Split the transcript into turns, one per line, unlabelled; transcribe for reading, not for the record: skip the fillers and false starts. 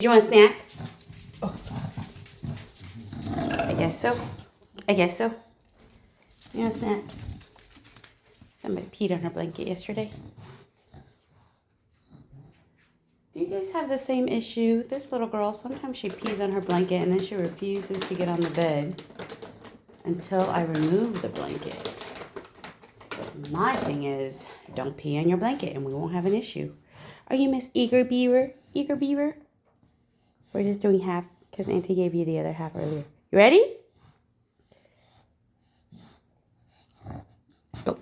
Do you want a snack? I guess so. I guess so. You want a snack? Somebody peed on her blanket yesterday. Do you guys have the same issue? This little girl, sometimes she pees on her blanket and then she refuses to get on the bed until I remove the blanket. But my thing is, don't pee on your blanket and we won't have an issue. Are you Miss Eager Beaver? Eager Beaver? We're just doing half because Auntie gave you the other half earlier. You ready? Go.